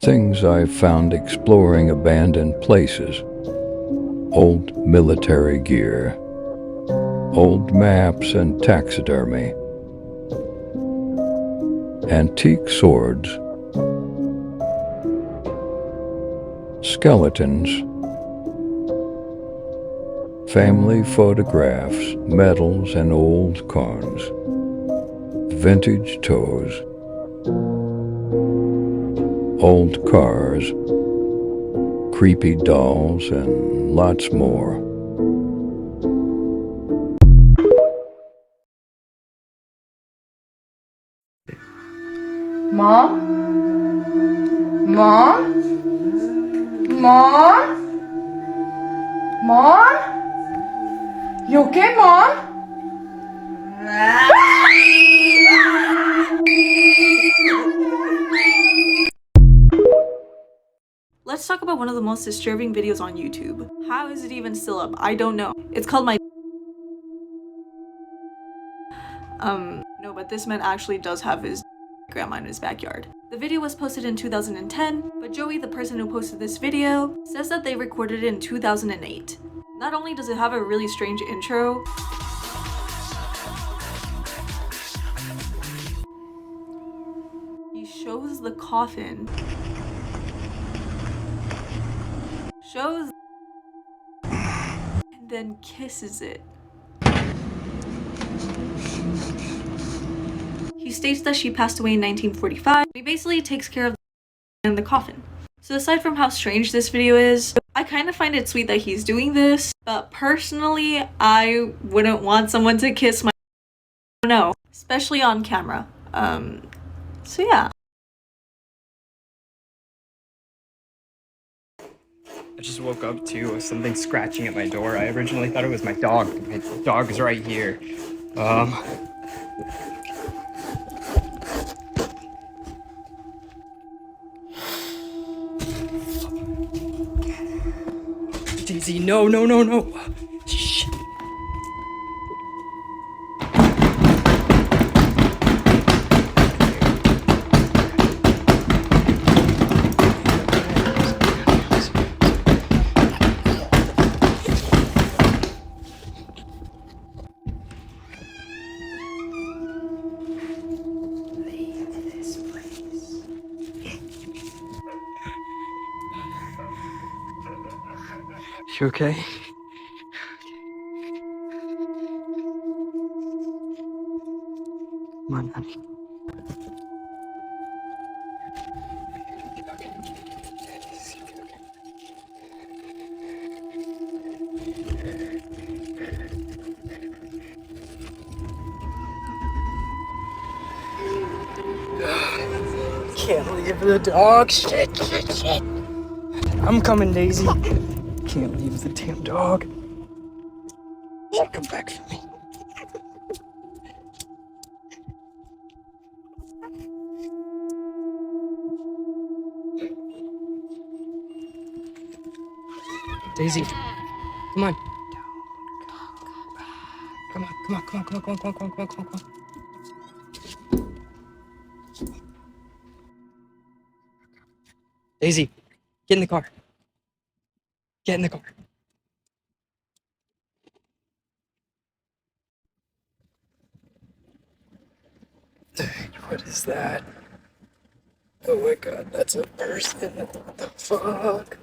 Things I found exploring abandoned places. Old military gear. Old maps and taxidermy. Antique swords. Skeletons. Family photographs, medals, and old coins. Vintage toys. Old cars. Creepy dolls, and lots more. Mom? Mom? Mom? Mom? You okay, Mom? Let's talk about one of the most disturbing videos on YouTube. How is it even still up? I don't know. It's called my no, but this man actually does have his grandma in his backyard. The video was posted in 2010, but Joey, the person who posted this video, says that they recorded it in 2008. Not only does it have a really strange intro, he shows the coffin, and then kisses it. He states that she passed away in 1945. He basically takes care of in the coffin. So aside from how strange this video is, I kind of find it sweet that he's doing this, but personally, I wouldn't want someone to kiss my no, especially on camera. So yeah. I just woke up to something scratching at my door. I originally thought it was my dog. My dog is right here. Daisy, no. Shh. You okay? Come on, honey. Can't leave the dog. Shit. I'm coming, Daisy. Can't leave the damn dog. She'll come back for me. Daisy, come on. Come on. Daisy, get in the car. Get in the car. What is that? Oh my god, that's a person. What the fuck?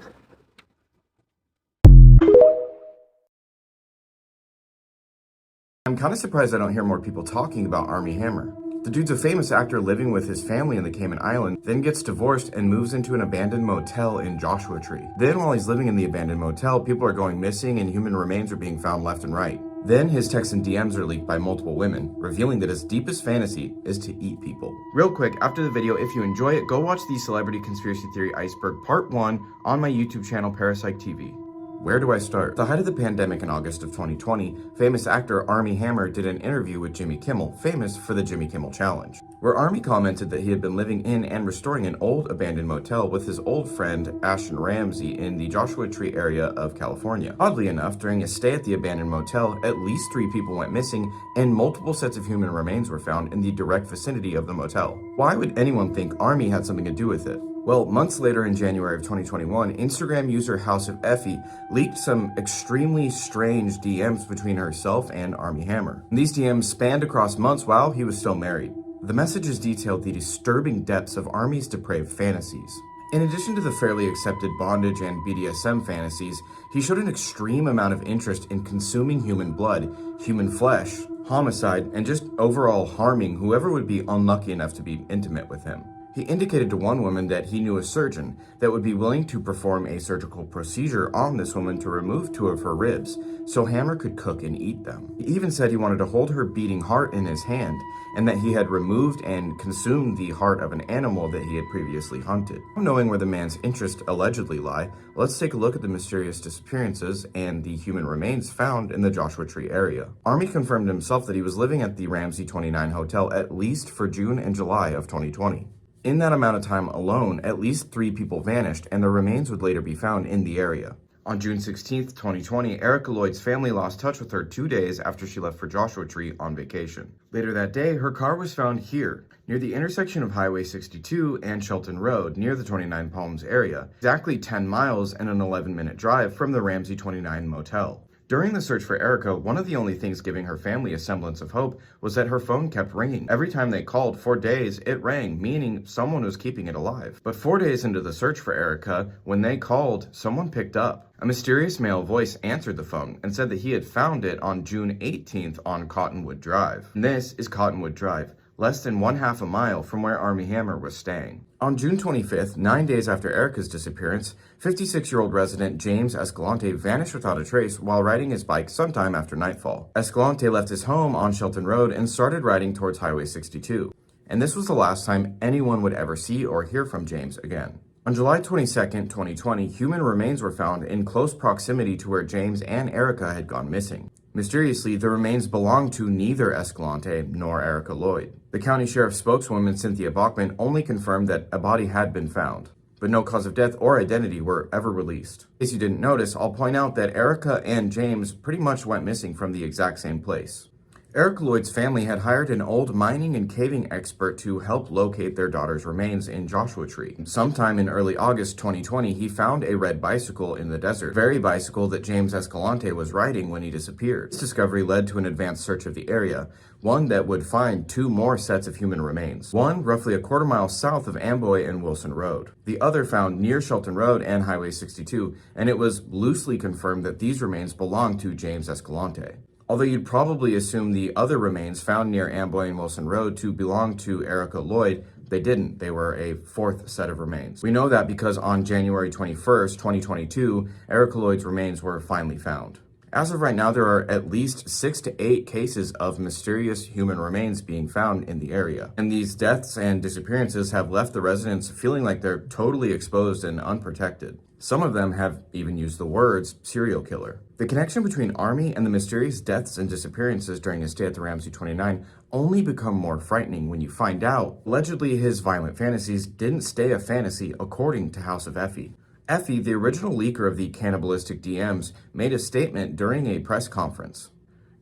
I'm kind of surprised I don't hear more people talking about Armie Hammer. The dude's a famous actor living with his family in the Cayman Islands, then gets divorced and moves into an abandoned motel in Joshua Tree. Then while he's living in the abandoned motel, people are going missing and human remains are being found left and right. Then his texts and DMs are leaked by multiple women, revealing that his deepest fantasy is to eat people. Real quick, after the video, if you enjoy it, go watch the Celebrity Conspiracy Theory Iceberg Part 1 on my YouTube channel, Parapsych TV. Where do I start? At the height of the pandemic in August of 2020, famous actor Armie Hammer did an interview with Jimmy Kimmel, famous for the Jimmy Kimmel Challenge, where Armie commented that he had been living in and restoring an old abandoned motel with his old friend Ashton Ramsey in the Joshua Tree area of California. Oddly enough, during his stay at the abandoned motel, at least 3 people went missing and multiple sets of human remains were found in the direct vicinity of the motel. Why would anyone think Armie had something to do with it? Well, months later in January of 2021, Instagram user House of Effie leaked some extremely strange DMs between herself and Armie Hammer. These DMs spanned across months while he was still married. The messages detailed the disturbing depths of Armie's depraved fantasies. In addition to the fairly accepted bondage and BDSM fantasies, he showed an extreme amount of interest in consuming human blood, human flesh, homicide, and just overall harming whoever would be unlucky enough to be intimate with him. He indicated to one woman that he knew a surgeon that would be willing to perform a surgical procedure on this woman to remove 2 of her ribs so Hammer could cook and eat them. He even said he wanted to hold her beating heart in his hand and that he had removed and consumed the heart of an animal that he had previously hunted. Knowing where the man's interests allegedly lie, let's take a look at the mysterious disappearances and the human remains found in the Joshua Tree area. Armie confirmed himself that he was living at the Ramsey 29 hotel at least for June and July of 2020. In that amount of time alone, at least 3 people vanished, and their remains would later be found in the area. On June 16, 2020, Erica Lloyd's family lost touch with her 2 days after she left for Joshua Tree on vacation. Later that day, her car was found here, near the intersection of Highway 62 and Shelton Road, near the 29 Palms area, exactly 10 miles and an 11-minute drive from the Ramsey 29 motel. During the search for Erica, one of the only things giving her family a semblance of hope was that her phone kept ringing. Every time they called for days, it rang, meaning someone was keeping it alive. But 4 days into the search for Erica, when they called, someone picked up. A mysterious male voice answered the phone and said that he had found it on June 18th on Cottonwood Drive. And this is Cottonwood Drive, less than 1/2 a mile from where Armie Hammer was staying. On June 25th, 9 days after Erica's disappearance, 56-year-old resident James Escalante vanished without a trace while riding his bike sometime after nightfall. Escalante left his home on Shelton Road and started riding towards Highway 62. And this was the last time anyone would ever see or hear from James again. On July 22nd, 2020, human remains were found in close proximity to where James and Erica had gone missing. Mysteriously, the remains belonged to neither Escalante nor Erica Lloyd. The county sheriff's spokeswoman, Cynthia Bachman, only confirmed that a body had been found, but no cause of death or identity were ever released. In case you didn't notice, I'll point out that Erica and James pretty much went missing from the exact same place. Erica Lloyd's family had hired an old mining and caving expert to help locate their daughter's remains in Joshua Tree. Sometime in early August 2020, he found a red bicycle in the desert, the very bicycle that James Escalante was riding when he disappeared. This discovery led to an advanced search of the area, one that would find 2 more sets of human remains, one roughly a 1/4 mile south of Amboy and Wilson Road, the other found near Shelton Road and Highway 62, and it was loosely confirmed that these remains belonged to James Escalante. Although you'd probably assume the other remains found near Amboy and Wilson Road to belong to Erica Lloyd, they didn't. They were a 4th set of remains. We know that because on January 21st, 2022, Erica Lloyd's remains were finally found. As of right now, there are at least 6 to 8 cases of mysterious human remains being found in the area. And these deaths and disappearances have left the residents feeling like they're totally exposed and unprotected. Some of them have even used the words serial killer. The connection between Armie and the mysterious deaths and disappearances during his stay at the Ramsey 29 only become more frightening when you find out, allegedly his violent fantasies didn't stay a fantasy according to House of Effie. Effie, the original leaker of the cannibalistic DMs, made a statement during a press conference,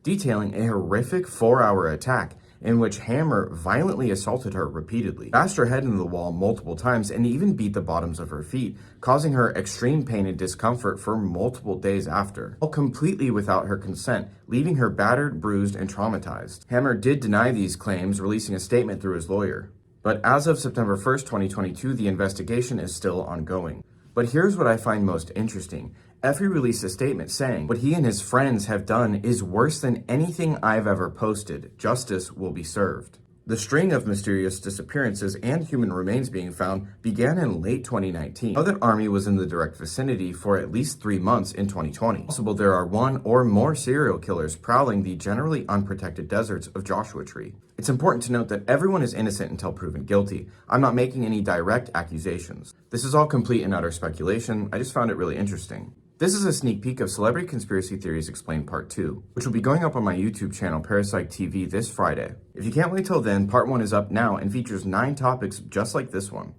detailing a horrific 4-hour attack in which Hammer violently assaulted her repeatedly, bashed her head into the wall multiple times, and even beat the bottoms of her feet, causing her extreme pain and discomfort for multiple days after, all completely without her consent, leaving her battered, bruised, and traumatized. Hammer did deny these claims, releasing a statement through his lawyer. But as of September 1st, 2022, the investigation is still ongoing. But here's what I find most interesting. Effie released a statement saying, "What he and his friends have done is worse than anything I've ever posted. Justice will be served." The string of mysterious disappearances and human remains being found began in late 2019. Now that Armie was in the direct vicinity for at least 3 months in 2020. It's possible there are 1 or more serial killers prowling the generally unprotected deserts of Joshua Tree. It's important to note that everyone is innocent until proven guilty. I'm not making any direct accusations. This is all complete and utter speculation. I just found it really interesting. This is a sneak peek of Celebrity Conspiracy Theories Explained Part 2, which will be going up on my YouTube channel, Parasite TV, this Friday. If you can't wait till then, Part 1 is up now and features 9 topics just like this one.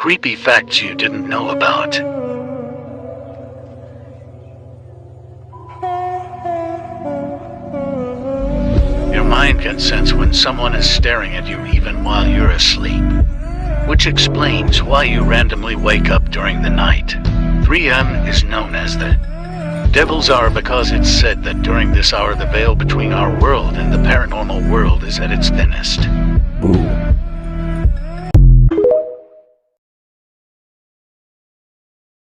creepy facts you didn't know about. Your mind can sense when someone is staring at you even while you're asleep, which explains why you randomly wake up during the night. 3M is known as the Devil's Hour because it's said that during this hour the veil between our world and the paranormal world is at its thinnest. Boo.